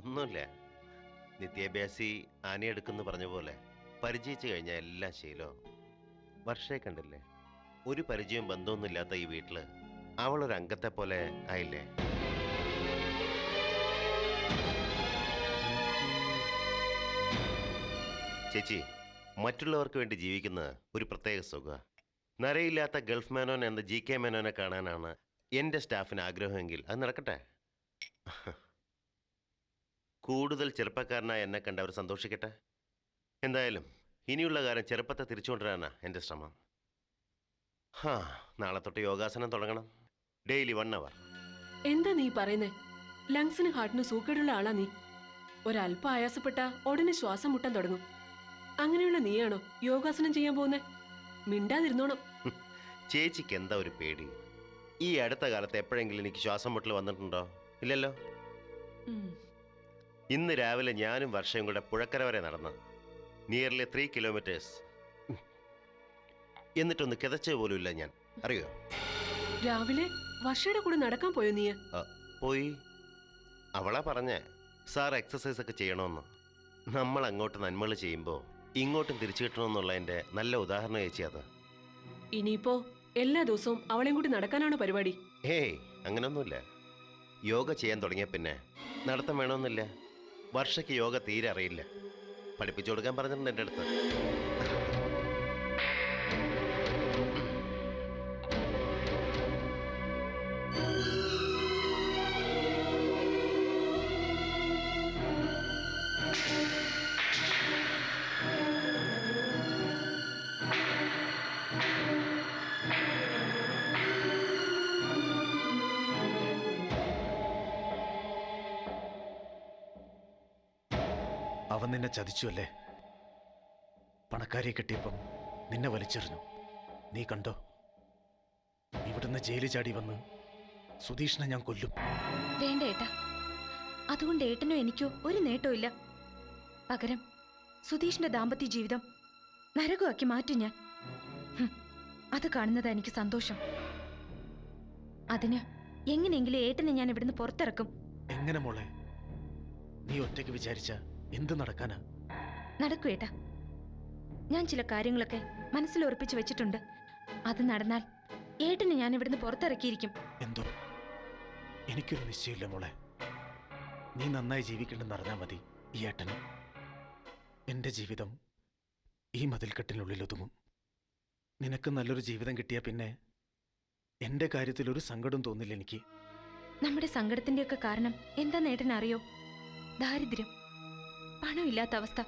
ഒന്നുമില്ല. നിത്യാഭ്യാസി ആനയെടുക്കുന്നു പറഞ്ഞ പോലെ പരിചയിച്ചു കഴിഞ്ഞാൽ എല്ലാം ശീലവും. വർഷയെ കണ്ടില്ലേ? ഒരു പരിചയവും ബന്ധമൊന്നും ഇല്ലാത്ത ഈ വീട്ടില് അവളൊരു അംഗത്തെ പോലെ ആയില്ലേ? ചേച്ചി, മറ്റുള്ളവർക്ക് വേണ്ടി ജീവിക്കുന്നത് ഒരു പ്രത്യേക സുഖ. നരയില്ലാത്ത ഗൾഫ് മേനോൻ എന്ന GK മേനോനെ കാണാനാണ് എൻ്റെ സ്റ്റാഫിന് ആഗ്രഹമെങ്കിൽ അത് നടക്കട്ടെ. കൂടുതൽ ചെറുപ്പക്കാരനായ എന്നെ കണ്ട് അവർ സന്തോഷിക്കട്ടെ. എന്തായാലും ഇനിയുള്ള കാര്യം ചെറുപ്പത്തെ തിരിച്ചുകൊണ്ടുവരാനാ എൻ്റെ ശ്രമം. നാളെ തൊട്ട് യോഗാസനം തുടങ്ങണം. ഡെയിലി 1 അവർ. എന്താ നീ പറയുന്നേ? ലങ്സിന് ഹാർട്ടിന് സൂക്കേടുള്ള ആളാ നീ. ഒരല്പം ആയാസപ്പെട്ട ഉടനെ ശ്വാസം മുട്ടാൻ തുടങ്ങും. അങ്ങനെയുള്ള നീയാണോ യോഗാസനം ചെയ്യാൻ പോകുന്നേ? മിണ്ടാതിരുന്നോണം. ചേച്ചിക്ക് എന്താ ഒരു പേടി? ഈ അടുത്ത കാലത്ത് എപ്പോഴെങ്കിലും എനിക്ക് ശ്വാസം മുട്ടൽ വന്നിട്ടുണ്ടോ? ഇല്ലല്ലോ. ഇന്ന് രാവിലെ ഞാനും വർഷയും കൂടെ പുഴക്കര വരെ നടന്നു. Nearly 3 kilometres. എന്നിട്ടൊന്ന് കിതച്ച പോലും ഇല്ല ഞാൻ, അറിയോ? രാവിലെ വർഷയുടെ കൂടെ നടക്കാൻ പോയോ നീ? പോയി. അവളാ പറഞ്ഞേ സാർ എക്സസൈസ് ഒക്കെ ചെയ്യണമെന്ന്. നമ്മൾ അങ്ങോട്ട് നന്മകൾ ചെയ്യുമ്പോൾ ഇങ്ങോട്ടും തിരിച്ചു കിട്ടണമെന്നുള്ളതിന്റെ നല്ല ഉദാഹരണം ചേച്ചി അത്. ഇനിയിപ്പോ എല്ലാ ദിവസവും അവളെയും കൂടി നടക്കാനാണ് പരിപാടി? ഏയ്, അങ്ങനൊന്നുമില്ല. യോഗ ചെയ്യാൻ തുടങ്ങിയ പിന്നെ നടത്തം വേണമെന്നില്ല. വർഷയ്ക്ക് യോഗ തീരെ അറിയില്ല. പഠിപ്പിച്ചു കൊടുക്കാൻ പറഞ്ഞിട്ടുണ്ട് എൻ്റെ അടുത്ത്. അവൻ നിന്നെ ചതിച്ചു അല്ലേ? പണക്കാരിയെ കിട്ടിയപ്പം നിന്നെ വലിച്ചെറിഞ്ഞു. നീ കണ്ടോ? ഇവിടുന്ന് ജയിലിൽ ചാടി വന്ന് സുധീഷിനെ ഞാൻ കൊല്ലും. വേണ്ട ഏട്ടാ, അതുകൊണ്ട് ഏട്ടനോ എനിക്കോ ഒരു നേട്ടവും ഇല്ല. പകരം സുധീഷിന്റെ ദാമ്പത്യ ജീവിതം നരകമാക്കി മാറ്റും ഞാൻ. അത് കാണുന്നതാ എനിക്ക് സന്തോഷം. അതിന് എങ്ങനെയെങ്കിലും ഏട്ടനെ ഞാൻ ഇവിടുന്ന് പുറത്തിറക്കും. എങ്ങനെ മോളെ? നീ ഒറ്റയ്ക്ക് വിചാരിച്ച എന്ത് നടക്കാനാ? നടക്കൂ ഏട്ടാ. ഞാൻ ചില കാര്യങ്ങളൊക്കെ മനസ്സിൽ ഉറപ്പിച്ചു വെച്ചിട്ടുണ്ട്. അത് നടന്നാൽ ഏട്ടനെ ഞാൻ ഇവിടുന്ന് പുറത്തിറക്കിയിരിക്കും. എന്തോ എനിക്കൊരു നിശ്ചയമില്ല മോളെ. നീ നന്നായി ജീവിക്കണമെന്ന് അറിഞ്ഞാൽ മതി ഈ ഏട്ടന്. എന്റെ ജീവിതം ഈ മതിൽക്കെട്ടിനുള്ളിൽ ഒതുങ്ങും. നിനക്ക് നല്ലൊരു ജീവിതം കിട്ടിയ പിന്നെ എന്റെ കാര്യത്തിൽ ഒരു സങ്കടം തോന്നില്ല എനിക്ക്. നമ്മുടെ സങ്കടത്തിന്റെയൊക്കെ കാരണം എന്താന്ന് ഏട്ടനറിയോ? ദാരിദ്ര്യം, പണമില്ലാത്ത അവസ്ഥ.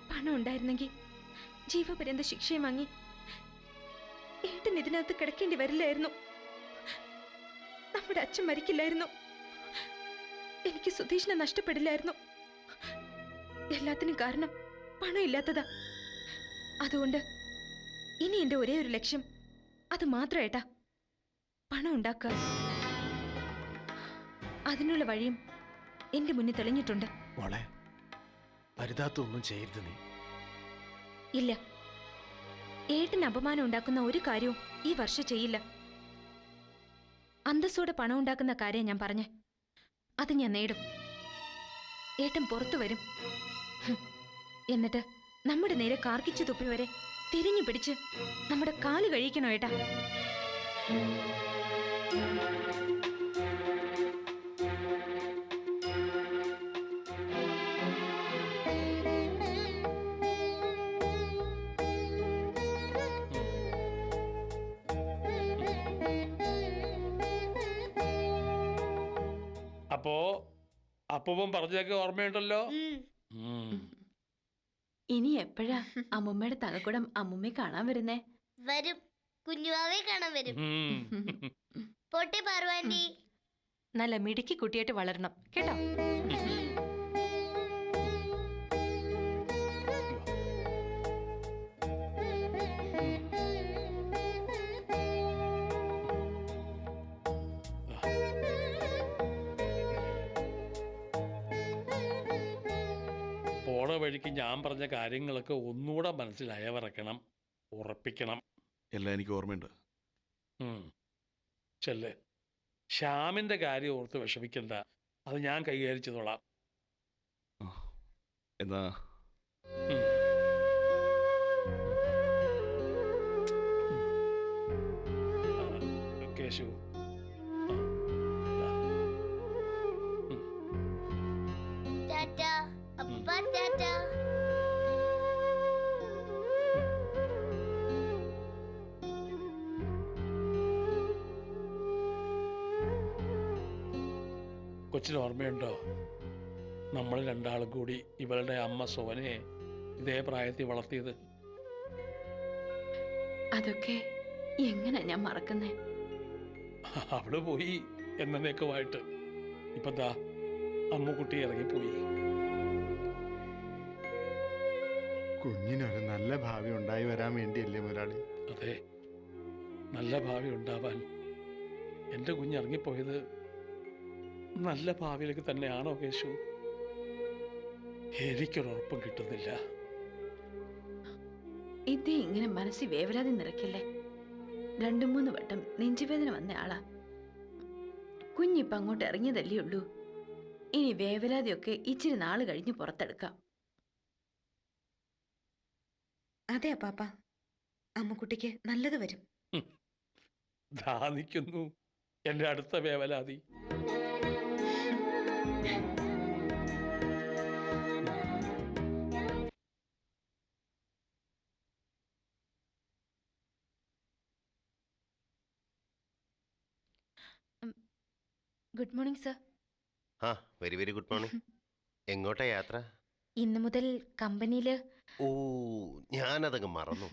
പണം ഉണ്ടായിരുന്നെങ്കിൽ ജീവപര്യന്ത ശിക്ഷയും വാങ്ങി ഏട്ടൻ ഇതിനകത്ത് കിടക്കേണ്ടി വരില്ലായിരുന്നു. നമ്മുടെ അച്ഛൻ മരിക്കില്ലായിരുന്നു. എനിക്ക് സുധീഷിനെ നഷ്ടപ്പെടില്ലായിരുന്നു. എല്ലാത്തിനും കാരണം പണം ഇല്ലാത്തതാ. അതുകൊണ്ട് ഇനി എന്റെ ഒരേ ഒരു ലക്ഷ്യം അത് മാത്രം ഏട്ടാ, പണം ഉണ്ടാക്കുക. അതിനുള്ള വഴിയും എന്റെ മുന്നിൽ തെളിഞ്ഞിട്ടുണ്ട്. മോളെ, അരുതാത്തൊന്നും ചെയ്യരുത് നീ. ഇല്ല, ഏട്ടന് അപമാനം ഉണ്ടാക്കുന്ന ഒരു കാര്യവും ഈ വർഷം ചെയ്യില്ല. അന്തസ്സോടെ പണം ഉണ്ടാക്കുന്ന കാര്യം ഞാൻ പറഞ്ഞേ, അത് ഞാൻ നേടും. ഏട്ടൻ പുറത്തു വരും. എന്നിട്ട് നമ്മുടെ നേരെ കാർക്കിച്ചു തുപ്പി വരെ തിരിഞ്ഞു പിടിച്ച് നമ്മുടെ കാല് കഴിക്കണോ ഏട്ടാ? അപ്പോ അപ്പൂപ്പൻ പറഞ്ഞൊക്കെ ഓർമ്മയുണ്ടല്ലോ. ഇനി എപ്പോഴാ അമ്മുമ്മയുടെ തകക്കുടം അമ്മുമ്മയെ കാണാൻ വരുന്നേ? വരും, കുഞ്ഞുവാവെ കാണാൻ വരും. പോട്ടെ പാർവാൻഡി. നല്ല മിടുക്കി കുട്ടിയായിട്ട് വളരണം കേട്ടോ. പോണ വഴിക്ക് ഞാൻ പറഞ്ഞ കാര്യങ്ങളൊക്കെ ഒന്നുകൂടെ മനസ്സിലായവറക്കണം, ഉറപ്പിക്കണം. എല്ലാം എനിക്ക് ഓർമ്മയുണ്ട്. ചെല്ല്. ശ്യാമിന്റെ കാര്യം ഓർത്ത് വിഷമിക്കണ്ട, അത് ഞാൻ കൈകാര്യം ചെയ്തോളാം. എന്നാ കേശു ടാറ്റ അപ്പ ടാറ്റ. കൊച്ചിന് ഓർമ്മയുണ്ടോ, നമ്മൾ രണ്ടാളും കൂടി ഇവളുടെ അമ്മ സോനയെ ഇതേ പ്രായത്തിൽ വളർത്തിയത്? അതൊക്കെ എങ്ങനെ ഞാൻ മറക്കുന്നേ? അവള് പോയി എന്നേക്കുമായിട്ട്. ഇപ്പൊ ദാ അമ്മുക്കുട്ടി ഇറങ്ങിപ്പോയി. കുഞ്ഞിനൊരു നല്ല ഭാവി ഉണ്ടായി വരാൻ വേണ്ടിയല്ലേ മുതലാളി? അതെ, നല്ല ഭാവി ഉണ്ടാവാൻ എൻ്റെ കുഞ്ഞ് ഇറങ്ങിപ്പോയത് നല്ല ഭാവിയിലേക്ക് തന്നെയാണോ കേശു? എനിക്കൊരുറപ്പും കിട്ടുന്നില്ല. ഇതേ ഇങ്ങനെ മനസ്സിൽ വേവലാതി നിറയ്ക്കല്ലേ. 2-3 വട്ടം നെഞ്ചുവേദന വന്ന ആളാ. കുഞ്ഞിപ്പം അങ്ങോട്ട് ഇറങ്ങിയതല്ലേ ഉള്ളൂ. ഇനി വേവലാതിയൊക്കെ ഇച്ചിരി നാള് കഴിഞ്ഞ് പുറത്തെടുക്കാം. അതെ അപ്പാപ്പ, അമ്മുക്കുട്ടിക്ക് നല്ലത് വരും. ദാ നിൽക്കുന്നു എൻ്റെ അടുത്ത വേവലാതി. Good morning sir. ആ വെരി വെരി ഗുഡ് മോർണിംഗ്. എങ്ങോട്ടാ യാത്ര? ഇന്ന് മുതൽ കമ്പനിയില്. ഓ, ഞാനതങ്ങ് മറന്നു.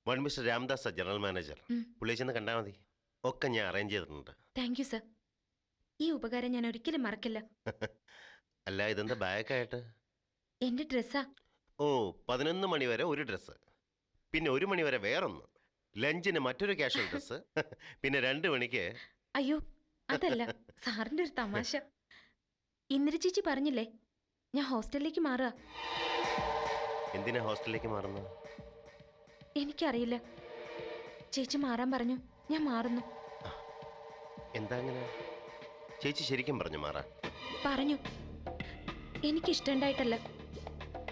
One mister Ramdas general manager. ഉം. പുള്ളിയെ ചെന്ന് കണ്ടാൽ മതി. ഒക്കെ ഞാൻ അറേഞ്ച് ചെയ്തിട്ടുണ്ട്. Thank you sir. ഈ ഉപകാരം ഞാൻ ഒരിക്കലും മറക്കില്ല. അല്ല, ഇതെന്താ ബാഗായിട്ട്? എന്റെ ഡ്രസ്സാ. ഓ, 11 മണി വരെ ഒരു ഡ്രസ്സ്, പിന്നെ 1 മണി വരെ വേറൊന്ന്, ലഞ്ചിന് മറ്റൊരു കാഷ്വൽ ഡ്രസ്സ്, പിന്നെ 2 മണിക്ക്. അയ്യോ, അതല്ല, സാറിന്റെ ഒരു തമാശ. ഇന്ദിര ചേച്ചി പറഞ്ഞില്ലേ ഞാൻ ഹോസ്റ്റലിലേക്ക് മാറുക. എന്തിനാ ഹോസ്റ്റലിലേക്ക് മാറുന്നത്? എനിക്കറിയില്ല. ചേച്ചി മാറാൻ പറഞ്ഞു, ഞാൻ മാറുന്നു. എന്താ അങ്ങനെ? ചേച്ചി ശരിക്കും പറഞ്ഞു മാറാൻ? പറഞ്ഞു. എനിക്കിഷ്ടണ്ടായിട്ടല്ല,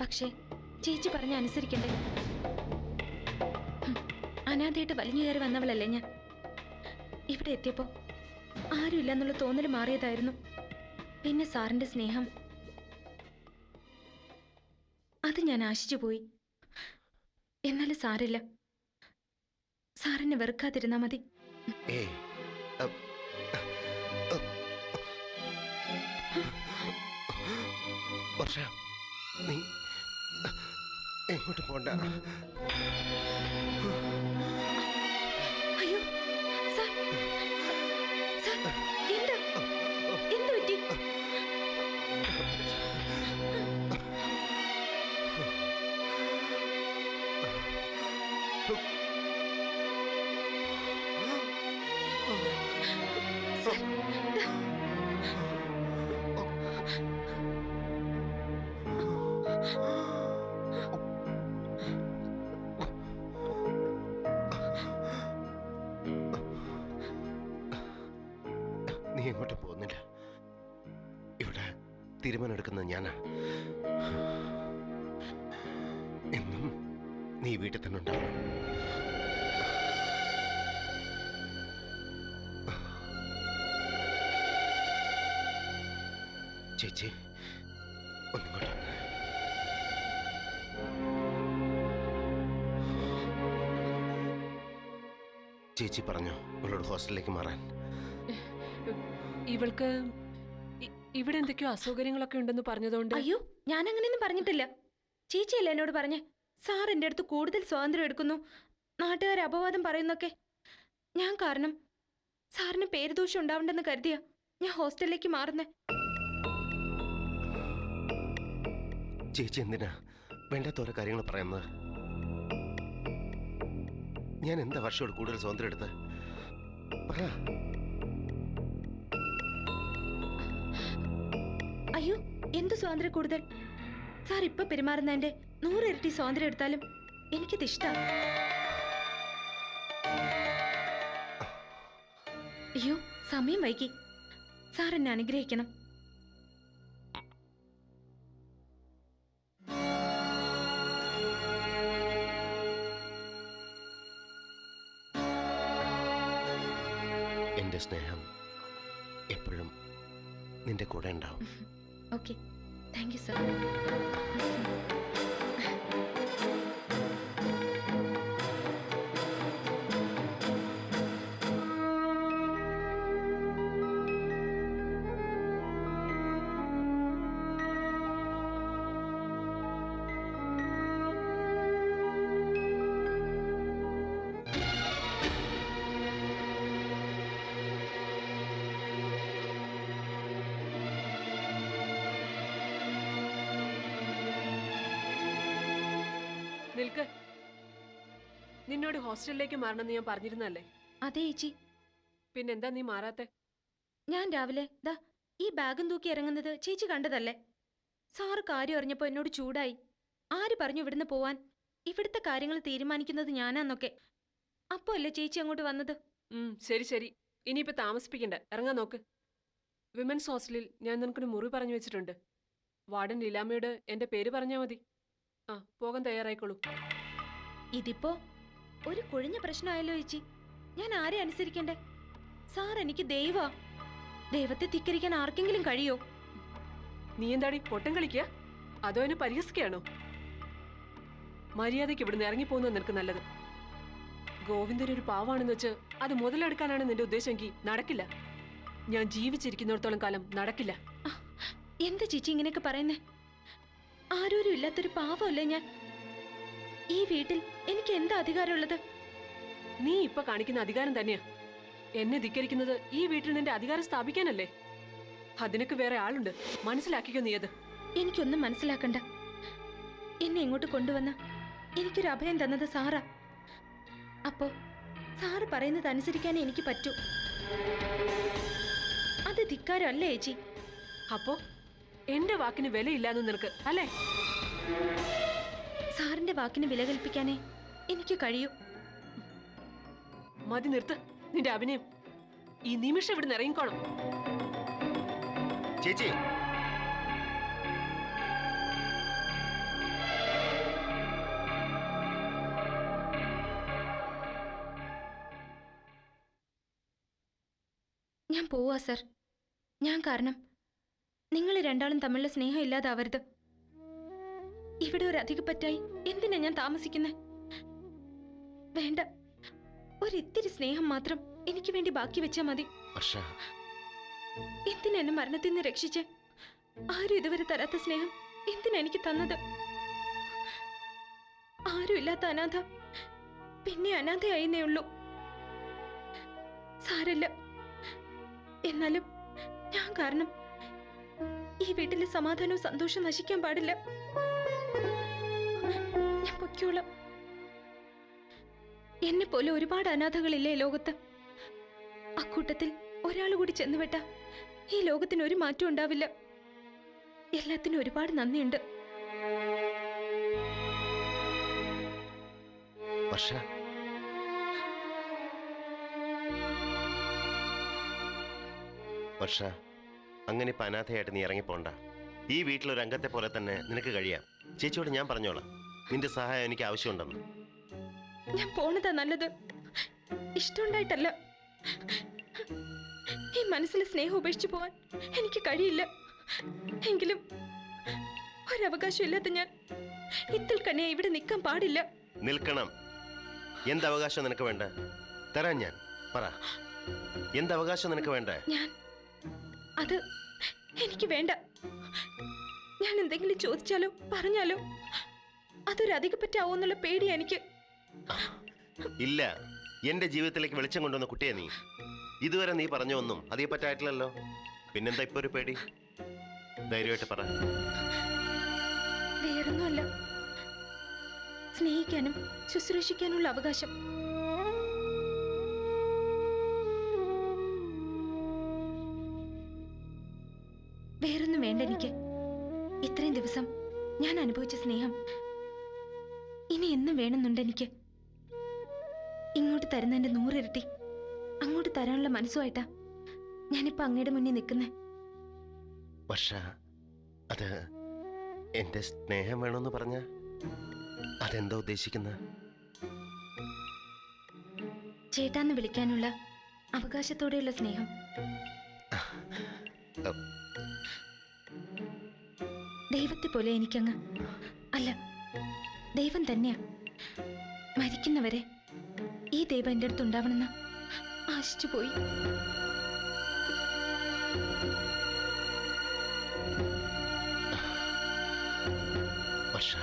പക്ഷേ ചേച്ചി പറഞ്ഞ അനുസരിക്കണ്ടേ. അനാഥയായിട്ട് വലിഞ്ഞു കയറി വന്നവളല്ലേ ഞാൻ. ഇവിടെ എത്തിയപ്പോ ആരുമില്ല എന്നുള്ള തോന്നൽ മാറിയതായിരുന്നു. പിന്നെ സാറിന്റെ സ്നേഹം, അത് ഞാൻ ആശിച്ചു പോയി. എന്നാലും സാരില്ല, സാറിനെ വെറുക്കാതിരുന്നാ മതി. ഏയ്, വർഷ, നീ എങ്ങോട്ട് പോണ്ട. അയ്യോ സാർ, സാർ, എന്താ എന്ത് പറ്റി? നീ എങ്ങോട്ടും പോകുന്നില്ല. ഇവിടെ തീരുമാനം എടുക്കുന്നത് ഞാനാ. എന്നും നീ വീട്ടിൽ തന്നെ ഉണ്ടാവും. ചേച്ചി, ഒന്നിങ്ങോട്ട്. ചേച്ചി പറഞ്ഞോ ഇവളോട് ഹോസ്റ്റലിലേക്ക് മാറാൻ? ഇവൾക്ക് ഇവിടെ എന്തൊക്കെയോ അസൗകര്യങ്ങളൊക്കെ ഉണ്ടെന്ന് പറഞ്ഞതുകൊണ്ട്. അയ്യോ, ഞാൻ അങ്ങനെയൊന്നും പറഞ്ഞിട്ടില്ല. ചേച്ചിയല്ലേ എന്നോട് പറഞ്ഞേ സാർ എൻ്റെ അടുത്ത് കൂടുതൽ സ്വാതന്ത്ര്യം എടുക്കുന്നു, നാട്ടുകാർ അപവാദം പറയുന്നൊക്കെ. ഞാൻ കാരണം സാറിന് പേരുദോഷം ഉണ്ടാവണ്ടെന്ന് കരുതിയാ ഞാൻ ഹോസ്റ്റലിലേക്ക് മാറുന്നേ. ചേച്ചി എന്തിനാ വേണ്ടാത്ത ഓരോ കാര്യങ്ങൾ പറയുന്നത്? ഞാൻ എന്താ വർഷയോട് കൂടുതൽ സ്വാതന്ത്ര്യം എടുത്ത് പറ. അയ്യോ, എന്ത് സ്വാതന്ത്ര്യം കൂടുതൽ? സാർ ഇപ്പൊ പെരുമാറുന്നതിന്റെ 100 ഇരട്ടി സ്വാതന്ത്ര്യം എടുത്താലും എനിക്കത് ഇഷ്ടമാണ്. അയ്യോ, സമയം വൈകി. സാർ എന്നെ അനുഗ്രഹിക്കണം. എൻ്റെ സ്നേഹം എപ്പോഴും നിന്റെ കൂടെ ഉണ്ടാവും. Okay, thank you sir. നിൽക്ക്. നിന്നോട് ഹോസ്റ്റലിലേക്ക് മാറണമെന്ന് ഞാൻ പറഞ്ഞിരുന്നല്ലേ? അതെ ചേച്ചി. പിന്നെന്താ നീ മാറാത്തെ? ഞാൻ രാവിലെ ദാ ഈ ബാഗും തൂക്കി ഇറങ്ങുന്നത് ചേച്ചി കണ്ടതല്ലേ? സാറ് കാര്യം അറിഞ്ഞപ്പോ എന്നോട് ചൂടായി. ആര് പറഞ്ഞു ഇവിടുന്ന് പോവാൻ? ഇവിടുത്തെ കാര്യങ്ങൾ തീരുമാനിക്കുന്നത് ഞാനാന്നൊക്കെ. അപ്പോ അല്ലേ ചേച്ചി അങ്ങോട്ട് വന്നത്? ശരി ശരി, ഇനിയിപ്പോ താമസിപ്പിക്കണ്ട, ഇറങ്ങാൻ നോക്ക്. വിമൻസ് ഹോസ്റ്റലിൽ ഞാൻ നിനക്കൊരു മുറി പറഞ്ഞു വെച്ചിട്ടുണ്ട്. വാർഡൻ ലീലാമ്മയോട് എന്റെ പേര് പറഞ്ഞാ മതി. ആ, പോകാൻ തയ്യാറായിക്കോളൂ. ഇതിപ്പോ ഒരു കുഴിഞ്ഞ പ്രശ്നമായല്ലോ ചേച്ചി. ഞാൻ ആരെ അനുസരിക്കണ്ടേ? സാർ എനിക്ക് ദൈവാ. ദൈവത്തെ ധിക്കരിക്കാൻ ആർക്കെങ്കിലും കഴിയോ? നീ എന്താടി പൊട്ടം കളിക്കുക? അതോ എന്നെ പരിഹസിക്കുകയാണോ? മര്യാദയ്ക്ക് ഇവിടുന്ന് ഇറങ്ങിപ്പോകുന്നത് നിനക്ക് നല്ലത്. ഗോവിന്ദൻ ഒരു പാവാണെന്ന് വെച്ച് അത് മുതലെടുക്കാനാണ് നിന്റെ ഉദ്ദേശമെങ്കിൽ നടക്കില്ല. ഞാൻ ജീവിച്ചിരിക്കുന്നിടത്തോളം കാലം നടക്കില്ല. എന്താ ചേച്ചി ഇങ്ങനെയൊക്കെ പറയുന്നേ? ആരോരും ഇല്ലാത്തൊരു പാവമല്ലേ ഞാൻ? ഈ വീട്ടിൽ എനിക്ക് എന്താ അധികാരമുള്ളത്? നീ ഇപ്പൊ കാണിക്കുന്ന അധികാരം തന്നെയാ. എന്നെ ധിക്കരിക്കുന്നത് ഈ വീട്ടിൽ നിന്റെ അധികാരം സ്ഥാപിക്കാനല്ലേ? അതിനൊക്കെ വേറെ ആളുണ്ട്, മനസ്സിലാക്കിക്കോ നീ അത്. എനിക്കൊന്നും മനസ്സിലാക്കണ്ട. എന്നെ ഇങ്ങോട്ട് കൊണ്ടുവന്ന എനിക്കൊരു അഭയം തന്നത് സാറാ. അപ്പോ സാറ് പറയുന്നത് അനുസരിക്കാനേ എനിക്ക് പറ്റൂ. അത് ധിക്കാരല്ലേ ചേച്ചി? അപ്പോ എന്റെ വാക്കിന് വിലയില്ലാന്ന് നിനക്ക് അല്ലേ? സാറിന്റെ വാക്കിന് വില കൽപ്പിക്കാനേ എനിക്ക് കഴിയൂ. മതി, നിർത്ത് നിന്റെ അഭിനയം. ഈ നിമിഷം ഇവിടുന്ന് ഇറങ്ങിക്കോണം. ചേച്ചി, ഞാൻ പോവാ സർ. ഞാൻ കാരണം നിങ്ങൾ രണ്ടാളും തമ്മിലുള്ള സ്നേഹം ഇല്ലാതാവരുത്. ഇവിടെ ഒരു അധികപ്പറ്റായി എന്തിനാ ഞാൻ താമസിക്കുന്നേ? വേണ്ട, ഒരിത്തിരി സ്നേഹം മാത്രം എനിക്ക് വേണ്ടി ബാക്കി വെച്ചാ മതി. എന്തിനാ എന്നെ മരണത്തിൽ നിന്ന് രക്ഷിച്ചേ? ആരും ഇതുവരെ തരാത്ത സ്നേഹം എന്തിനാ എനിക്ക് തന്നത്? ആരും ഇല്ലാത്ത അനാഥ പിന്നെ അനാഥയായിന്നേ ഉള്ളൂ. സാരല്ല, എന്നാലും ഞാൻ കാരണം ഈ വീട്ടിലെ സമാധാനവും സന്തോഷവും നശിക്കാൻ പാടില്ല. ഞാൻ പൊയ്ക്കോളാം. എന്നെ പോലെ ഒരുപാട് അനാഥകളില്ലേ ലോകത്ത്. അക്കൂട്ടത്തിൽ ഒരാൾ കൂടി ചെന്നുവിട്ട ഈ ലോകത്തിന് ഒരു മാറ്റം ഉണ്ടാവില്ല. എല്ലാത്തിനും ഒരുപാട് നന്ദിയുണ്ട്. വർഷ, അങ്ങനെ ഇപ്പൊ അനാഥയായിട്ട് നീ ഇറങ്ങിപ്പോണ്ട. ഈ വീട്ടിലൊരു അംഗത്തെ പോലെ തന്നെ നിനക്ക് കഴിയാം. ചേച്ചിയോട് ഞാൻ പറഞ്ഞോളാം, നിന്റെ സഹായം എനിക്ക് ആവശ്യമുണ്ടെന്ന്. ഞാൻ പോണതാ നല്ലത്. ഇഷ്ടമുണ്ടായിട്ടല്ല. ഈ മനസ്സിലെ സ്നേഹം ഉപേക്ഷിച്ചു പോവാൻ എനിക്ക് കഴിയില്ല. എങ്കിലും ഒരവകാശം ഇല്ലാത്ത ഞാൻ ഇത്തിൽ കണ്ണിയാ ഇവിടെ നിൽക്കാൻ പാടില്ല. നിൽക്കണം. എന്തവകാശം നിനക്ക് വേണ്ട? തരാൻ ഞാൻ. പറ, എന്തവകാശം നിനക്ക് വേണ്ട? അത് എനിക്ക് വേണ്ട. ഞാൻ എന്തെങ്കിലും ചോദിച്ചാലോ പറഞ്ഞാലോ അതൊരു അധികപ്പറ്റാവോന്നുള്ള പേടിയാ എനിക്ക്. ഇല്ല, എന്റെ ജീവിതത്തിലേക്ക് വെളിച്ചം കൊണ്ടുവന്ന കുട്ടിയെ നീ. ഇതുവരെ നീ പറഞ്ഞ ഒന്നും അധികം പറ്റായിട്ടില്ലല്ലോ. പിന്നെന്താ ഇപ്പൊ ഒരു പേടി? ധൈര്യമായിട്ട് പറ. വേറൊന്നുമല്ല, സ്നേഹിക്കാനും ശുശ്രൂഷിക്കാനുള്ള അവകാശം. വേറൊന്നും വേണ്ട എനിക്ക്. ഇത്രയും ദിവസം ഞാൻ അനുഭവിച്ച സ്നേഹം ഇനി എന്നും വേണമെന്നുണ്ട് എനിക്ക്. ഇങ്ങോട്ട് തരുന്നതിന്റെ 100 ഇരട്ടി അങ്ങോട്ട് തരാനുള്ള മനസ്സുമായിട്ടാ ഞാനിപ്പോ അങ്ങയുടെ മുന്നിൽ നിൽക്കുന്നേ. വർഷ, അത് എന്റെ സ്നേഹം വേണമെന്ന് പറഞ്ഞ അതെന്താ ഉദ്ദേശിക്കുന്ന? ചേട്ടാന്ന് വിളിക്കാനുള്ള അവകാശത്തോടെയുള്ള സ്നേഹം. ദൈവത്തെ പോലെ എനിക്കങ്ങ് അല്ല, ദൈവം തന്നെയാ. മരിക്കുന്നവരെ ഈ ദൈവം എൻ്റെ അടുത്ത് ഉണ്ടാവണമെന്ന് ആശിച്ചു പോയി. വർഷ